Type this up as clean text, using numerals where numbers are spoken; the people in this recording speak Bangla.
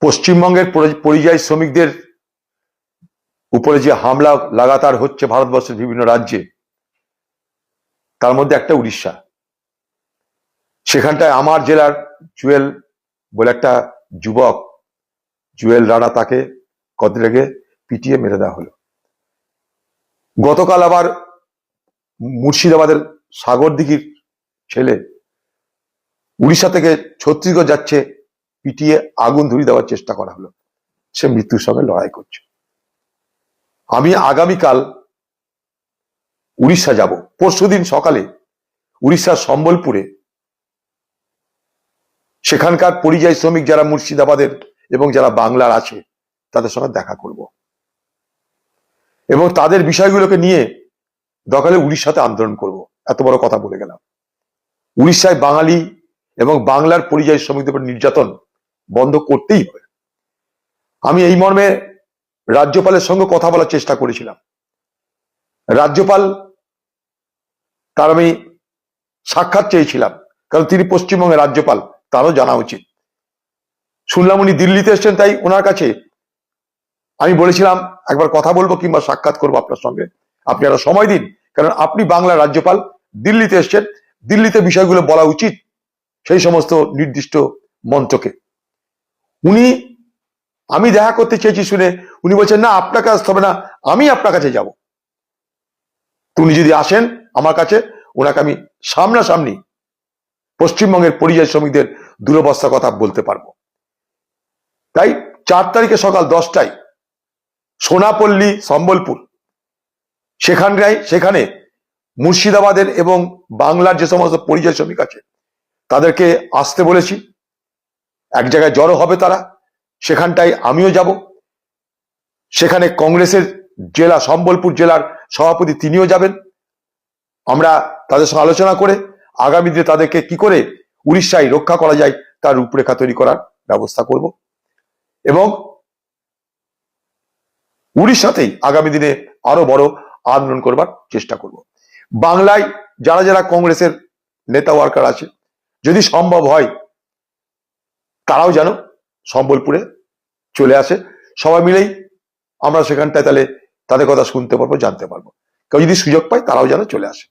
পশ্চিমবঙ্গের পরিযায়ী শ্রমিকদের উপরে যে হামলা লাগাতার হচ্ছে ভারতবর্ষের বিভিন্ন রাজ্যে, তার মধ্যে একটা উড়িষ্যা। সেখানটায় আমার জেলার জুয়েল বলে একটা যুবক, জুয়েল রানা, তাকে কদিন আগে পিটিয়ে মেরে দেওয়া হলো। গতকাল আবার মুর্শিদাবাদের সাগরদিঘির ছেলে উড়িষ্যা থেকে ছত্তিশগড় যাচ্ছে, পিটিয়ে আগুন ধরিয়ে দেওয়ার চেষ্টা করা হলো। সে মৃত্যুর সঙ্গে লড়াই করছে। আমি আগামীকাল উড়িষ্যা যাব। পরশুদিন সকালে উড়িষ্যার সম্বলপুরে সেখানকার পরিযায়ী শ্রমিক যারা মুর্শিদাবাদের এবং যারা বাংলার আছে তাদের সঙ্গে দেখা করব এবং তাদের বিষয়গুলোকে নিয়ে দরকারে উড়িষ্যাতে আন্দোলন করব। এত বড় কথা বলে গেলাম। উড়িষ্যায় বাঙালি এবং বাংলার পরিযায়ী শ্রমিকদের উপর নির্যাতন বন্ধ করতেই হবে। আমি এই মর্মে রাজ্যপালের সঙ্গে কথা বলার চেষ্টা করেছিলাম। রাজ্যপাল তার আমি সাক্ষাৎ চেয়েছিলাম, কারণ তিনি পশ্চিমবঙ্গের রাজ্যপাল, তারও জানা উচিত। শুনলাম উনি দিল্লিতে এসছেন, তাই ওনার কাছে আমি বলেছিলাম একবার কথা বলবো কিংবা সাক্ষাৎ করবো আপনার সঙ্গে, আপনি আরো সময় দিন, কারণ আপনি বাংলার রাজ্যপাল, দিল্লিতে এসছেন, দিল্লিতে বিষয়গুলো বলা উচিত সেই সমস্ত নির্দিষ্ট মন্ত্রকে। আমি দেখা করতে চেয়েছি শুনে উনি বলছেন না, আপনাকে আসতে হবে না, আমি আপনার কাছে যাব। উনি যদি আসেন আমার কাছে, ওনাকে আমি সামনাসামনি পশ্চিমবঙ্গের পরিযায়ী শ্রমিকদের দুরবস্থার কথা বলতে পারবো। তাই 4 তারিখে সকাল 10টায় সোনাপল্লী সম্বলপুর সেখানে মুর্শিদাবাদের এবং বাংলার যে সমস্ত পরিযায়ী শ্রমিক আছে তাদেরকে আসতে বলেছি। এক জায়গায় জড়ো হবে তারা, সেখানটায় আমিও যাব। সেখানে কংগ্রেসের জেলা সম্বলপুর জেলার সভাপতি তিনিও যাবেন। আমরা তাদের সঙ্গে আলোচনা করে আগামী দিনে তাদেরকে কি করে উড়িষ্যায় রক্ষা করা যায় তার রূপরেখা তৈরি করার ব্যবস্থা করব এবং উড়িষ্যাতেই আগামী দিনে আরো বড় আন্দোলন করবার চেষ্টা করব। বাংলায় যারা যারা কংগ্রেসের নেতা ওয়ার্কার আছে, যদি সম্ভব হয় তারাও যেন সম্বলপুরে চলে আসে। সবাই মিলেই আমরা সেখানটায় তাহলে তাদের কথা শুনতে পারবো, জানতে পারবো। কেউ যদি সুযোগ পায় তারাও যেন চলে আসে।